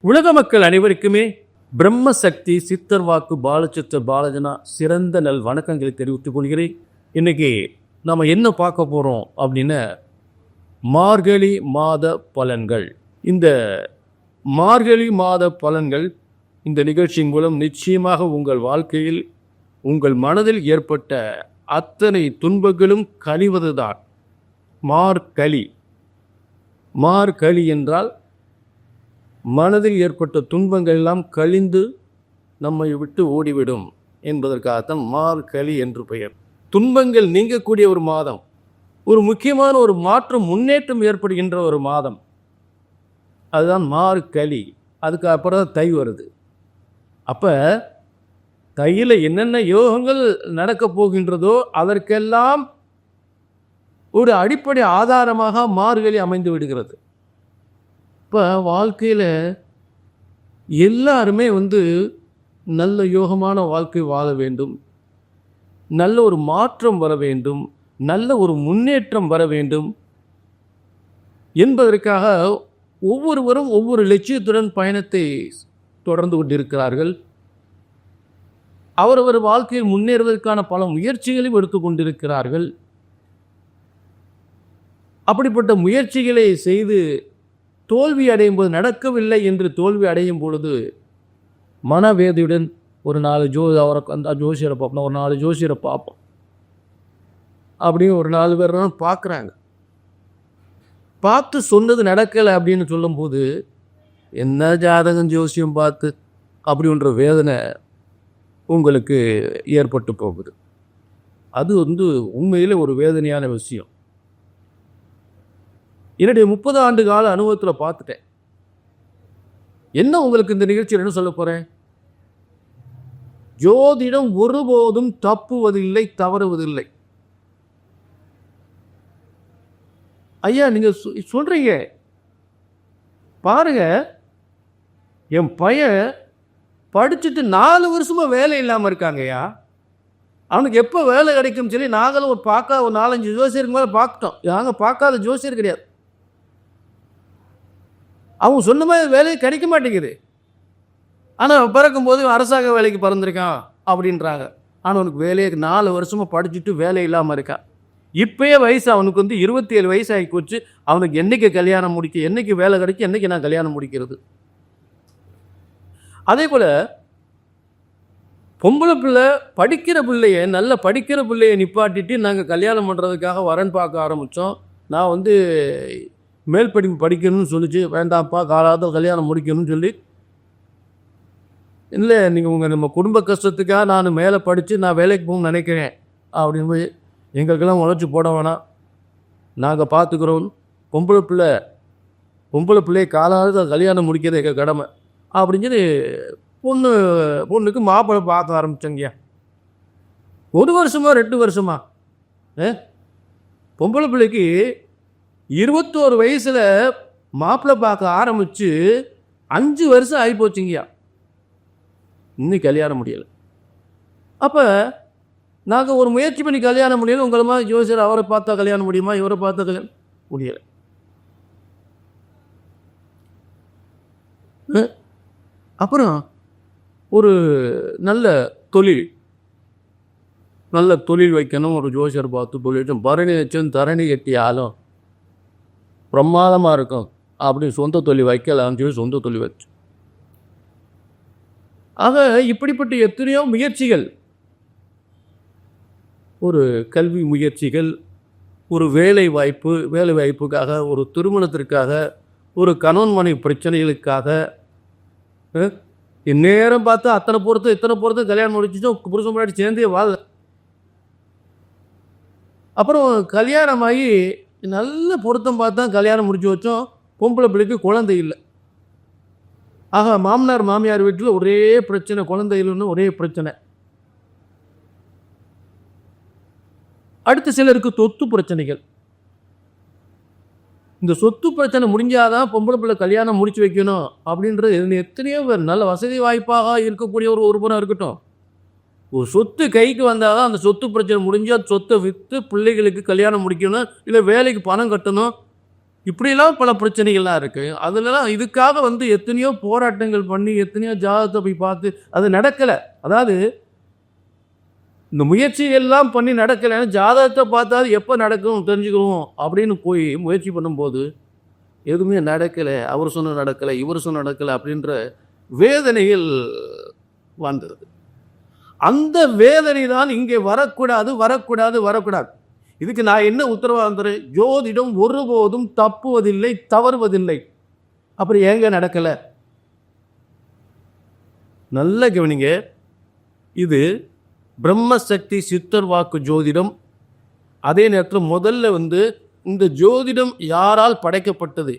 உலக மக்கள் அனைவருக்குமே பிரம்ம சக்தி சித்தர் வாக்கு பாலச்சித்தர் பாலஜனா சிறந்த நல் வணக்கங்களை தெரிவித்துக் கொள்கிறேன். இன்னைக்கு நம்ம என்ன பார்க்க போகிறோம் அப்படின்னா மார்கழி மாத பலன்கள். இந்த மார்கழி மாத பலன்கள் இந்த நிகழ்ச்சியின் மூலம் நிச்சயமாக உங்கள் வாழ்க்கையில் உங்கள் மனதில் ஏற்பட்ட அத்தனை துன்பங்களும் கழிவதுதான். மார்கழி என்றால் மனதில் ஏற்பட்ட துன்பங்கள் எல்லாம் கழிந்து நம்மை விட்டு ஓடிவிடும் என்பதற்காகத்தான் மார்கழி என்று பெயர். துன்பங்கள் நீங்கக்கூடிய ஒரு மாதம், ஒரு முக்கியமான ஒரு மாற்றம் முன்னேற்றம் ஏற்படுகின்ற ஒரு மாதம், அதுதான் மார்கழி. அதுக்கு அப்புறம் தான் தை வருது. அப்போ தையில் என்னென்ன யோகங்கள் நடக்கப் போகின்றதோ அதற்கெல்லாம் ஒரு அடிப்படை ஆதாரமாக மார்கழி அமைந்து விடுகிறது. இப்போ வாழ்க்கையில் எல்லாருமே நல்ல யோகமான வாழ்க்கை வாழ வேண்டும், நல்ல ஒரு மாற்றம் வர வேண்டும், நல்ல ஒரு முன்னேற்றம் வர வேண்டும் என்பதற்காக ஒவ்வொருவரும் ஒவ்வொரு லட்சியத்துடன் பயணத்தை தொடர்ந்து கொண்டிருக்கிறார்கள். அவரவர் வாழ்க்கையில் முன்னேறுவதற்கான பல முயற்சிகளையும் எடுத்துக்கொண்டிருக்கிறார்கள். அப்படிப்பட்ட முயற்சிகளை செய்து தோல்வி அடையும் போது, நடக்கவில்லை என்று தோல்வி அடையும் பொழுது மனவேதியுடன் ஒரு 4 அவரை அந்த ஜோசியரை பார்ப்போம், ஒரு 4 ஜோசியரை பார்ப்போம் அப்படின்னு ஒரு 4 பேர் பார்க்குறாங்க. பார்த்து சொன்னது நடக்கலை அப்படின்னு சொல்லும்போது என்ன ஜாதகம் ஜோசியம் பார்த்து அப்படின்ற வேதனை உங்களுக்கு ஏற்பட்டு போகுது. அது உண்மையில் ஒரு வேதனையான விஷயம். என்னுடைய 30 ஆண்டு கால அனுபவத்தில் பார்த்துட்டேன். என்ன உங்களுக்கு இந்த நிகழ்ச்சியில் என்ன சொல்ல போகிறேன்? ஜோதிடம் ஒருபோதும் தப்புவதில்லை, தவறுவதில்லை. ஐயா நீங்கள் சொல்கிறீங்க பாருங்க, என் பையன் படிச்சுட்டு 4 வருஷமாக வேலை இல்லாமல் இருக்காங்கய்யா, அவனுக்கு எப்போ வேலை கிடைக்கும் சொல்லி நாங்களும் ஒரு 4-5 ஜோசியருக்கு மேலே பார்த்துட்டோம். நாங்கள் பார்க்காத ஜோசியர் கிடையாது. அவங்க சொன்ன மாதிரி வேலையை கிடைக்க மாட்டேங்குது. ஆனால் பிறக்கும்போது அரசாங்க வேலைக்கு பிறந்திருக்கான் அப்படின்றாங்க. ஆனால் அவனுக்கு வேலையை 4 வருஷமாக படிச்சுட்டு வேலை இல்லாமல் இருக்கான். இப்போயே வயசு அவனுக்கு 27 வயசு ஆகி போச்சு. அவனுக்கு என்றைக்கு கல்யாணம் முடிக்க, என்றைக்கு வேலை கிடைக்கும், என்றைக்கு நான் கல்யாணம் முடிக்கிறது? அதே போல் பொம்பளை பிள்ளை படிக்கிற பிள்ளைய, நல்ல படிக்கிற பிள்ளையை நிப்பாட்டிட்டு நாங்கள் கல்யாணம் பண்ணுறதுக்காக வரன் பார்க்க ஆரம்பித்தோம். நான் மேல் படிப்பு படிக்கணும்னு சொல்லிச்சு, வேண்டாம்ப்பா காலாவது கல்யாணம் முடிக்கணும்னு சொல்லி, இல்லை நீங்கள் நம்ம குடும்ப கஷ்டத்துக்காக நான் மேலே படித்து நான் வேலைக்கு போகணும்னு நினைக்கிறேன் அப்படின்னு போய் எங்களுக்கெல்லாம் உழைச்சி போட வேணாம், நாங்கள் பார்த்துக்குறோம், பொம்பளை பிள்ளையை காலாவது கல்யாணம் முடிக்கிறது எங்கள் கடமை அப்படின்னு சொல்லி பொண்ணுக்கு மாப்பிள்ளை பார்க்க ஆரம்பித்தோங்கய்யா. 1 வருஷமா 2 வருஷமா பொம்பளை பிள்ளைக்கு 21 வயசில் மாப்பிள்ளை பார்க்க ஆரம்பித்து 5 வருஷம் ஆகி போச்சுங்கய்யா, இன்னும் கல்யாணம் முடியலை. அப்போ நாங்கள் ஒரு முயற்சி பண்ணி கல்யாணம் முடியலை. உங்களை மாதிரி ஜோசியர் அவரை பார்த்தா கல்யாணம் முடியுமா, இவரை பார்த்தா கல்யாணம் முடியலை. அப்புறம் ஒரு நல்ல தொழில் வைக்கணும், ஒரு ஜோசியர் பார்த்து தொழில் பரணி வச்சும் தரணி கட்டியாலும் பிரமாதமாக இருக்கும் அப்படின்னு சொந்த தொழில் வைக்கலாம்னு சொல்லி சொந்த தொழில் வச்சு. ஆக இப்படிப்பட்ட எத்தனையோ முயற்சிகள், ஒரு கல்வி முயற்சிகள், ஒரு வேலை வாய்ப்புக்காக, ஒரு திருமணத்திற்காக, ஒரு கணவன் மனைவி பிரச்சனைகளுக்காக இந்நேரம் பார்த்து இத்தனை பொறுத்து கல்யாணம் முடிச்சுட்டோம், புருஷன் முன்னாடி சேர்ந்தே வாழ. அப்புறம் கல்யாணமாகி நல்ல பொருத்தம் பார்த்தா கல்யாணம் முடிச்சு வச்சோம், பொம்பளை பிள்ளைக்கு குழந்தை இல்லை. ஆக மாமனார் மாமியார் வீட்டில் ஒரே பிரச்சனை, குழந்தை இல்லைன்னு ஒரே பிரச்சனை. அடுத்த சிலருக்கு சொத்து பிரச்சனைகள். இந்த சொத்து பிரச்சனை முடிஞ்சாதான் பொம்பளை பிள்ளை கல்யாணம் முடிச்சு வைக்கணும் அப்படின்றது எத்தனையோ பேர். நல்ல வசதி வாய்ப்பாக இருக்கக்கூடிய ஒரு புறம் இருக்கட்டும், ஒரு சொத்து கைக்கு வந்தால் தான் அந்த சொத்து பிரச்சனை முடிஞ்சால் சொத்தை விற்று பிள்ளைகளுக்கு கல்யாணம் முடிக்கணும், இல்லை வேலைக்கு பணம் கட்டணும், இப்படியெல்லாம் பல பிரச்சனைகள்லாம் இருக்குது. அதுலலாம் இதுக்காக எத்தனையோ போராட்டங்கள் பண்ணி எத்தனையோ ஜாதகத்தை போய் பார்த்து அது நடக்கலை. அதாவது இந்த முயற்சியெல்லாம் பண்ணி நடக்கலைன்னா ஜாதகத்தை பார்த்தா எப்போ நடக்கும் தெரிஞ்சுக்குவோம் அப்படின்னு போய் முயற்சி பண்ணும்போது எதுவுமே நடக்கலை, அவர் சொன்ன நடக்கலை, இவர் சொன்ன நடக்கலை அப்படின்ற வேதனைகள் வந்தது. அந்த வேதனை தான் இங்கே வரக்கூடாது வரக்கூடாது வரக்கூடாது. இதுக்கு நான் என்ன உத்தரவாதம் தரேன்? ஜோதிடம் ஒருபோதும் தப்புவதில்லை, தவறுவதில்லை. அப்புறம் ஏங்க நடக்கலை? நல்ல கவனிங்க. இது பிரம்மசக்தி சித்தர் வாக்கு ஜோதிடம். அதே நேரத்தில் முதல்ல இந்த ஜோதிடம் யாரால் படைக்கப்பட்டது?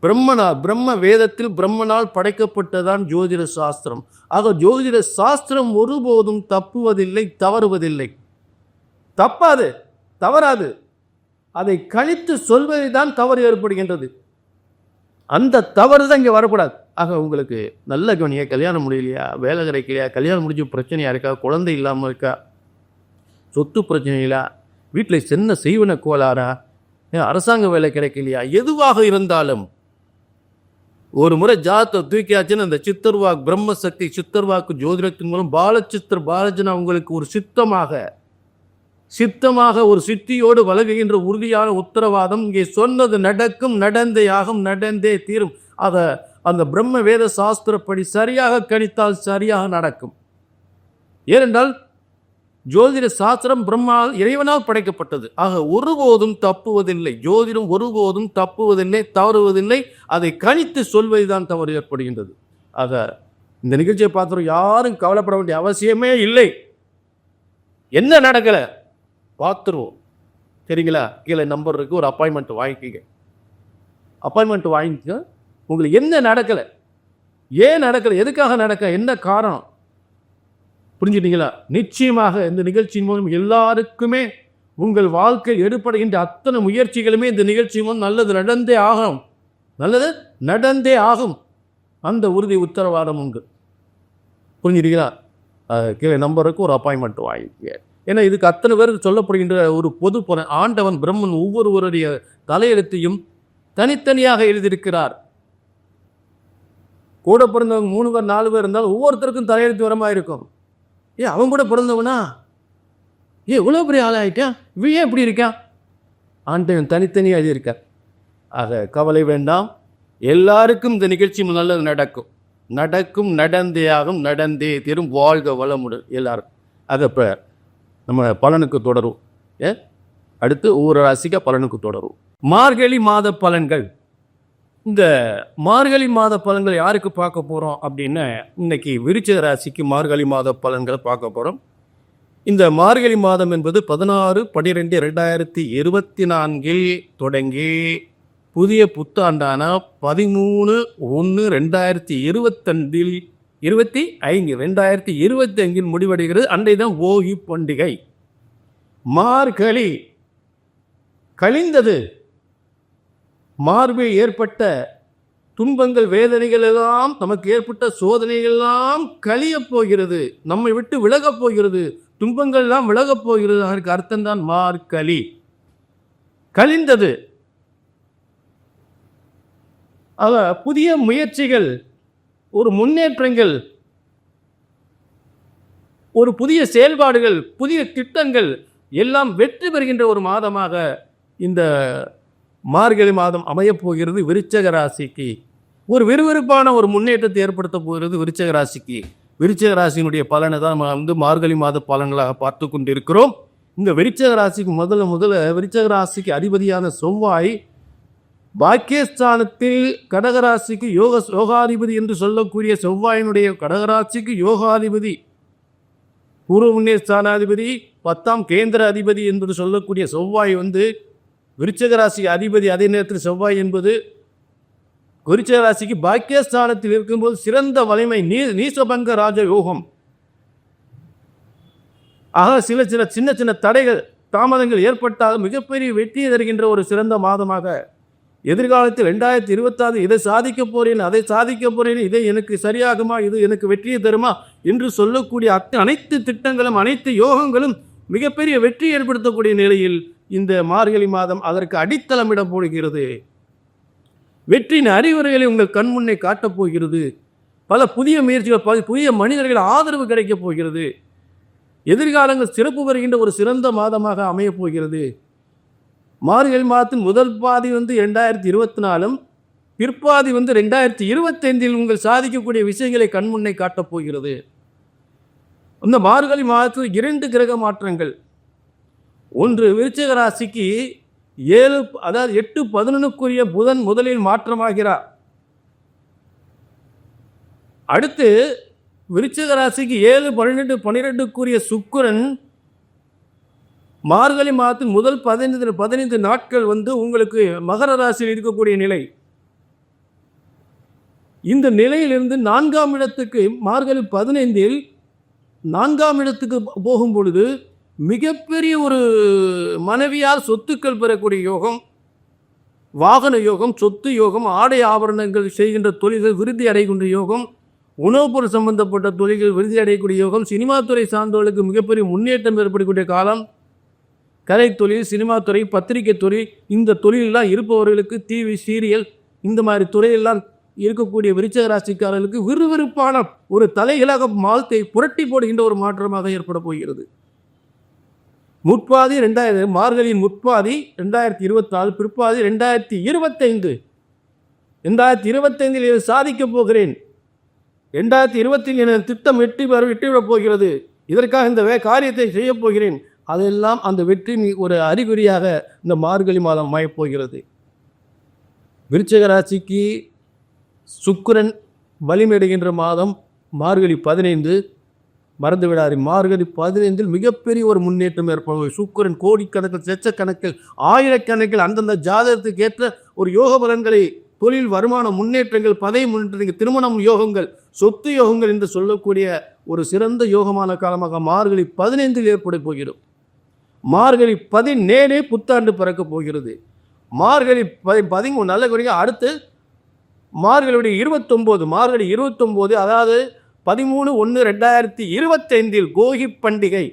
பிரம்ம வேதத்தில் பிரம்மனால் படைக்கப்பட்டதான் ஜோதிட சாஸ்திரம். ஆக ஜோதிட சாஸ்திரம் ஒருபோதும் தப்புவதில்லை, தவறுவதில்லை. தப்பாது, தவறாது. அதை கழித்து சொல்வதை தான் தவறு ஏற்படுகின்றது. அந்த தவறு தான் இங்கே வரக்கூடாது. ஆக உங்களுக்கு நல்ல கவனியா, கல்யாணம் முடியலையா, வேலை கிடைக்கலையா, கல்யாணம் முடிஞ்ச பிரச்சனையா இருக்கா, குழந்தை இல்லாமல் இருக்கா, சொத்து பிரச்சனைகளா, வீட்டில் சின்ன செய்வன கோளாறா, அரசாங்க வேலை கிடைக்கலையா, எதுவாக இருந்தாலும் ஒரு முறை ஜாதத்தை தூக்கியாச்சுன்னு அந்த சித்தர்வாக்கு பிரம்மசக்தி சித்தர்வாக்கு ஜோதிடத்தின் மூலம் பாலஜனா உங்களுக்கு ஒரு சித்தமாக ஒரு சித்தியோடு வழங்குகின்ற உறுதியான உத்தரவாதம். இங்கே சொன்னது நடக்கும், நடந்தே ஆகும், நடந்தே தீரும். அதை அந்த பிரம்ம வேத சாஸ்திரப்படி சரியாக கணித்தால் சரியாக நடக்கும். ஏனென்றால் ஜோதிட சாஸ்திரம் இறைவனால் படைக்கப்பட்டது. ஆக ஒருபோதும் தப்புவதில்லை. ஜோதிடம் ஒருபோதும் தப்புவதில்லை, தவறுவதில்லை. அதை கணித்து சொல்வதுதான் தவறு ஏற்படுகின்றது. ஆக இந்த நிகழ்ச்சியை பார்த்துறோம், யாரும் கவலைப்பட வேண்டிய அவசியமே இல்லை. என்ன நடக்கலை பார்த்துருவோம், சரிங்களா? கீழே நம்பர் இருக்கு, ஒரு அப்பாயின்மெண்ட் வாங்கிக்கங்க. அப்பாயின்மெண்ட் வாங்கிக்க. உங்களுக்கு என்ன நடக்கலை, ஏன் நடக்கலை, எதுக்காக நடக்க, என்ன காரணம் புரிஞ்சுட்டீங்களா? நிச்சயமாக இந்த நிகழ்ச்சியின் மூலம் எல்லாருக்குமே உங்கள் வாழ்க்கை எடுப்படுகின்ற அத்தனை முயற்சிகளுமே இந்த நிகழ்ச்சி மூலம் நல்லது நடந்தே ஆகும், நல்லது நடந்தே ஆகும். அந்த உறுதி உத்தரவாதம் உண்டு. புரிஞ்சுட்டீங்களா? கீழே நம்பருக்கு ஒரு அப்பாயின்மெண்ட் வாங்கிக்க. ஏன்னா இதுக்கு அத்தனை பேருக்கு சொல்லப்படுகின்ற ஒரு பொது ஆண்டவன் பிரம்மன் ஒவ்வொருவருடைய தலையெழுத்தையும் தனித்தனியாக எழுதியிருக்கிறார். கூட பிறந்தவங்க 3 பேர் 4 பேர் இருந்தாலும் ஒவ்வொருத்தருக்கும் தலையெழுத்து வரமா இருக்கும். அவன் கூட பிறந்தவனா, இவ்வளோ பெரிய ஆளாயிட்டான், இவன் எப்படி இருக்கான், ஆண்டவன் தனித்தனியாக எழுதியிருக்கார். ஆக கவலை வேண்டாம், எல்லாருக்கும் இந்த நிகழ்ச்சி நல்லது நடக்கும், நடக்கும், நடந்தே ஆகும், நடந்தே தீரும். வாழ்க வளமுடன் எல்லாரும். அதை இப்போ நம்ம பலனுக்கு தொடரும். அடுத்து ஒவ்வொரு ராசிக்கு பலனுக்கு தொடரும். மார்கழி மாத பலன்கள். இந்த மார்கழி மாத பலன்கள் யாருக்கு பார்க்க போகிறோம் அப்படின்னா, இன்னைக்கு விருச்சிக ராசிக்கு மார்கழி மாத பலன்களை பார்க்க போகிறோம். இந்த மார்கழி மாதம் என்பது 16/12/2024 தொடங்கி புதிய புத்தாண்டான 13/1/2025 முடிவடைகிறது. அன்றைதான் ஓகி பண்டிகை. மார்கழி கழிந்தது. மார்பில் ஏற்பட்ட துன்பங்கள், வேதனைகள் எல்லாம், நமக்கு ஏற்பட்ட சோதனைகள் எல்லாம் கழியப் போகிறது, நம்மை விட்டு விலகப் போகிறது, துன்பங்கள் எல்லாம் விலகப் போகிறது. அதற்கு அர்த்தம்தான் மார்கழி, கழிந்தது. ஆக புதிய முயற்சிகள், ஒரு முன்னேற்றங்கள், ஒரு புதிய செயல்பாடுகள், புதிய திட்டங்கள் எல்லாம் வெற்றி பெறுகின்ற ஒரு மாதமாக இந்த மார்கழி மாதம் அமையப் போகிறது. விருச்சிக ராசிக்கு ஒரு விறுவிறுப்பான ஒரு முன்னேற்றத்தை ஏற்படுத்த போகிறது. விருச்சிக ராசிக்கு, விருச்சிக ராசியினுடைய பலனை தான் நம்ம மார்கழி மாத பலன்களாக பார்த்து கொண்டிருக்கிறோம். இந்த விருச்சிக ராசிக்கு முதல்ல விருச்சிக ராசிக்கு அதிபதியான செவ்வாய் பாக்கியஸ்தானத்தில் கடகராசிக்கு யோகாதிபதி என்று சொல்லக்கூடிய செவ்வாயினுடைய கடகராசிக்கு யோகாதிபதி, பூர்வ புண்ணிய ஸ்தானாதிபதி, 10ஆம் கேந்திர அதிபதி என்று சொல்லக்கூடிய செவ்வாய் விருச்சிக ராசிக்கு அதிபதி. அதே நேரத்தில் செவ்வாய் என்பது விருச்சிக ராசிக்கு பாக்கியஸ்தானத்தில் இருக்கும்போது சிறந்த வலிமை, நீசபங்க ராஜ யோகம். ஆக சில சின்ன சின்ன தடைகள், தாமதங்கள் ஏற்பட்டால் மிகப்பெரிய வெற்றியை தருகின்ற ஒரு சிறந்த மாதமாக எதிர்காலத்தில் 2026 இதை சாதிக்க போறேன், அதை சாதிக்க போறேன், இதை எனக்கு சரியாகுமா, இது எனக்கு வெற்றியை தருமா என்று சொல்லக்கூடிய அனைத்து திட்டங்களும், அனைத்து யோகங்களும் மிகப்பெரிய வெற்றி ஏற்படுத்தக்கூடிய நிலையில் இந்த மார்கழி மாதம் அதற்கு அடித்தளமிட போடுகிறது. வெற்றியின் அறிவுரைகளை உங்கள் கண் முன்னே காட்டப் போகிறது. பல புதிய முயற்சிகள், புதிய மனிதர்கள் ஆதரவு கிடைக்கப் போகிறது. எதிர்காலங்கள் சிறப்பு வருகின்ற ஒரு சிறந்த மாதமாக அமையப் போகிறது. மார்கழி மாதத்தின் முதல் பாதி 2024, பிற்பாதி 2025 உங்கள் சாதிக்கக்கூடிய விஷயங்களை கண்முன்னே காட்டப் போகிறது. இந்த மார்கழி மாதத்தில் 2 கிரக மாற்றங்கள். ஒன்று, விருச்சிக ராசிக்கு 8-11 புதன் முதலில் மாற்றமாகிறார். அடுத்து விருச்சிக ராசிக்கு 7-12 சுக்கிரன் மார்கழி மாதத்தின் முதல் 15 நாட்கள் உங்களுக்கு மகர ராசியில் இருக்கக்கூடிய நிலை. இந்த நிலையிலிருந்து 4ஆம் இடத்துக்கு மார்கழி 15 4ஆம் இடத்துக்கு போகும் பொழுது மிகப்பெரிய ஒரு மனைவியால் சொத்துக்கள் பெறக்கூடிய யோகம், வாகன யோகம், சொத்து யோகம், ஆடை ஆபரணங்கள் செய்கின்ற தொழில்கள் விருத்தி அடைகின்ற யோகம், உணவுப் பொருள் சம்பந்தப்பட்ட தொழில்கள் விருத்தி அடையக்கூடிய யோகம், சினிமா துறை சார்ந்தவர்களுக்கு மிகப்பெரிய முன்னேற்றம் ஏற்படக்கூடிய காலம். கலை தொழில், சினிமா துறை, பத்திரிகை தொழில், இந்த தொழிலெல்லாம் இருப்பவர்களுக்கு டிவி சீரியல் இந்த மாதிரி துறையெல்லாம் இருக்கக்கூடிய விருச்சிக ராசிக்காரர்களுக்கு விறுவிறுப்பான ஒரு தலைகளாக மாதத்தை புரட்டி போடுகின்ற ஒரு மாற்றமாக ஏற்பட போகிறது. முற்பாதி மார்கழியின் முற்பாதி 2024, பிற்பாதி 2025. 2025 இதை சாதிக்கப் போகிறேன். 2020 என திட்டம் வெற்றிவிடப் போகிறது. இதற்காக இந்த காரியத்தை செய்ய போகிறேன். அதெல்லாம் அந்த வெற்றியின் ஒரு அறிகுறியாக இந்த மார்கழி மாதம் அமையப் போகிறது. விருச்சிக ராசிக்கு சுக்கிரன் வலிமையடைகின்ற மாதம் மார்கழி 15. மறந்து விடாது, மார்கழி 15 மிகப்பெரிய ஒரு முன்னேற்றம் ஏற்படும். சுக்கிரன் கோடிக்கணக்கில், லட்சக்கணக்கில், ஆயிரக்கணக்கில் அந்தந்த ஜாதகத்துக்கு ஏற்ற ஒரு யோக பலன்களை, தொழில் வருமான முன்னேற்றங்கள், பதவி முன்னேற்றங்கள், திருமணம் யோகங்கள், சொத்து யோகங்கள் என்று சொல்லக்கூடிய ஒரு சிறந்த யோகமான காலமாக மார்கழி 15 ஏற்பட போகிறோம். மார்கழி 17 புத்தாண்டு பிறக்கப் போகிறது. மார்கழி 13 நல்ல குறிங்க. அடுத்து மார்கழியுடைய 29, மார்கழி 29, அதாவது 13/1/2025 கோகி பண்டிகை.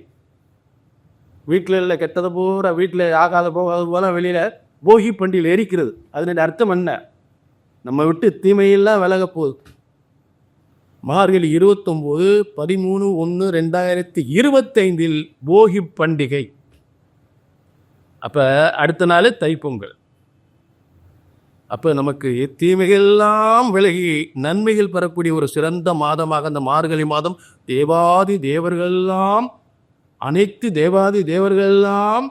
வீட்டில் இல்லை கெட்டது பூரா, வீட்டில் ஆகாத போகாத போல வெளியில் போகி பண்டிகை எரிக்கிறது. அதனுடைய அர்த்தம் என்ன? நம்ம விட்டு தீமையெல்லாம் விலக போகுது. மார்கழி 29, 13/1/2025 போகி பண்டிகை. அப்போ அடுத்த நாள் தைப்பொங்கல். அப்போ நமக்கு தீமைகள்லாம் விலகி நன்மைகள் பெறக்கூடிய ஒரு சிறந்த மாதமாக அந்த மார்கழி மாதம், தேவாதி தேவர்களெல்லாம், அனைத்து தேவாதி தேவர்களெல்லாம்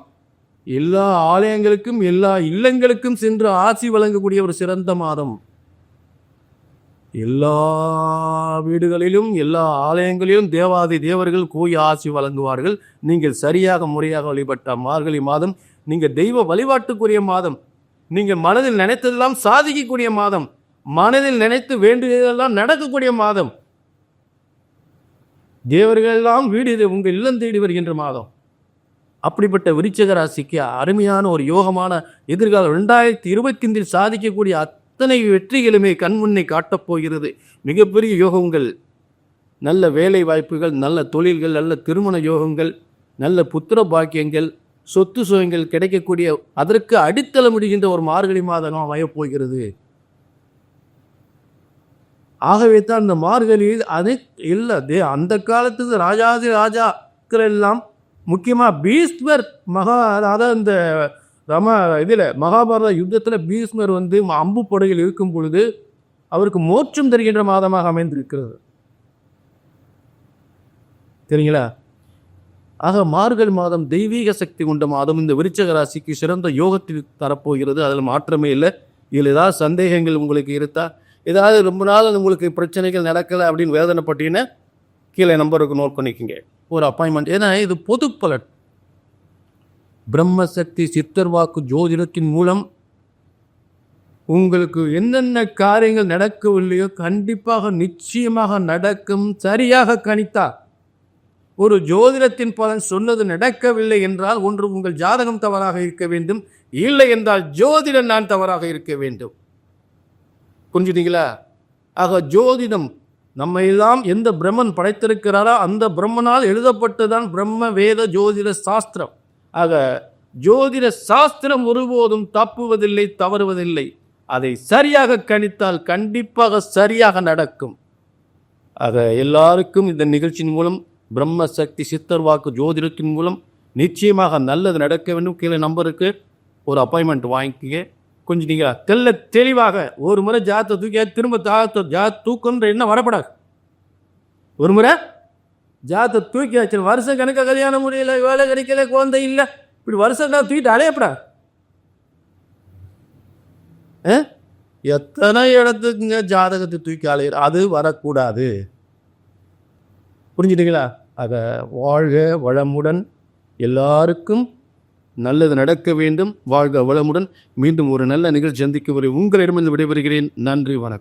எல்லா ஆலயங்களுக்கும் எல்லா இல்லங்களுக்கும் சென்று ஆசி வழங்கக்கூடிய ஒரு சிறந்த மாதம். எல்லா வீடுகளிலும் எல்லா ஆலயங்களிலும் தேவாதி தேவர்கள் கோய் ஆசி வழங்குவார்கள். நீங்கள் சரியாக முறையாக வழிபட்ட மார்கழி மாதம் நீங்கள் தெய்வ வழிபாட்டுக்குரிய மாதம். நீங்கள் மனதில் நினைத்ததெல்லாம் சாதிக்கக்கூடிய மாதம். மனதில் நினைத்து வேண்டியதெல்லாம் நடக்கக்கூடிய மாதம். தேவர்களெல்லாம் வீடு உங்கள் இல்லம் தேடி வருகின்ற மாதம். அப்படிப்பட்ட விருச்சிக ராசிக்கு அருமையான ஒரு யோகமான எதிர்காலம் 2025 சாதிக்கக்கூடிய அத்தனை வெற்றிகளுமே கண்முன்னே காட்டப் போகிறது. மிகப்பெரிய யோகங்கள், நல்ல வேலை வாய்ப்புகள், நல்ல தொழில்கள், நல்ல திருமண யோகங்கள், நல்ல புத்திர பாக்கியங்கள், சொத்து சுகங்கள் கிடைக்கக்கூடிய அதற்கு அடித்தளம் முடிகின்ற ஒரு மார்கழி மாதம் அமையப்போகிறது. ஆகவே தான் இந்த மார்கழியில் இல்லை அந்த காலத்துக்கு ராஜாதி ராஜாக்கள் எல்லாம், முக்கியமாக பீஷ்மர் அதாவது இந்த மகாபாரத யுத்தத்தில் பீஷ்மர் அம்பு படையில் இருக்கும் பொழுது அவருக்கு மோட்சம் தருகின்ற மாதமாக அமைந்திருக்கிறது. சரிங்களா? ஆக மார்கழி மாதம் தெய்வீக சக்தி கொண்ட மாதம். இந்த விருச்சிக ராசிக்கு சிறந்த யோகத்தில் தரப்போகிறது. அதில் மாற்றமே இல்லை. இதில் ஏதாவது சந்தேகங்கள் உங்களுக்கு இருந்தால், ஏதாவது ரொம்ப நாள் உங்களுக்கு பிரச்சனைகள் நடக்கலை அப்படின்னு வேதனைப்பட்டீங்கன்னா கீழே நம்பருக்கு நோட் பண்ணிக்கோங்க, ஒரு அப்பாயின்மெண்ட். ஏன்னா இது பொது பலன். பிரம்மசக்தி சித்தர் வாக்கு ஜோதிடத்தின் மூலம் உங்களுக்கு என்னென்ன காரியங்கள் நடக்கவில்லையோ கண்டிப்பாக நிச்சயமாக நடக்கும். சரியாக கணித்தார். ஒரு ஜோதிடத்தின் பலன் சொன்னது நடக்கவில்லை என்றால் ஒன்று உங்கள் ஜாதகம் தவறாக இருக்க வேண்டும், இல்லை என்றால் ஜோதிடம் நான் தவறாக இருக்க வேண்டும். புரிஞ்சுட்டீங்களா? ஆக ஜோதிடம் நம்ம எல்லாம் எந்த பிரம்மன் படைத்திருக்கிறாரோ அந்த பிரம்மனால் எழுதப்பட்டதான் பிரம்ம வேத ஜோதிட சாஸ்திரம். ஆக ஜோதிட சாஸ்திரம் ஒருபோதும் தப்புவதில்லை, தவறுவதில்லை. அதை சரியாக கணித்தால் கண்டிப்பாக சரியாக நடக்கும். ஆக எல்லாருக்கும் இந்த நிகழ்ச்சியின் மூலம் பிரம்ம சக்தி சித்தர் வாக்கு ஜோதிடத்தின் மூலம் நிச்சயமாக நல்லது நடக்க வேண்டும். கீழே நம்பருக்கு ஒரு அப்பாயின்மெண்ட் வாங்கிக்க. கொஞ்சம் நீங்கள் தெளிவாக ஒரு முறை ஜாத்தை தூக்கி திரும்ப தூக்கன்ற என்ன வரப்படாது. ஒரு முறை ஜாத்தை தூக்கி வச்சு வருஷம் கணக்காக கல்யாணம் முடியல, வேலை கிடைக்கல, குழந்தை இல்லை, இப்படி வருஷம் தூக்கிட்டு அலையப்படாது. எத்தனை இடத்துக்குங்க ஜாதகத்தை தூக்கி அலையிற, அது வரக்கூடாது. புரிஞ்சுட்டீங்களா? ஆக வாழ்க வளமுடன், எல்லாருக்கும் நல்லது நடக்க வேண்டும். வாழ்க வளமுடன். மீண்டும் ஒரு நல்ல நிகழ்ச்சி சந்திக்க வரை உங்களிடமிருந்து விடைபெறுகிறேன். நன்றி, வணக்கம்.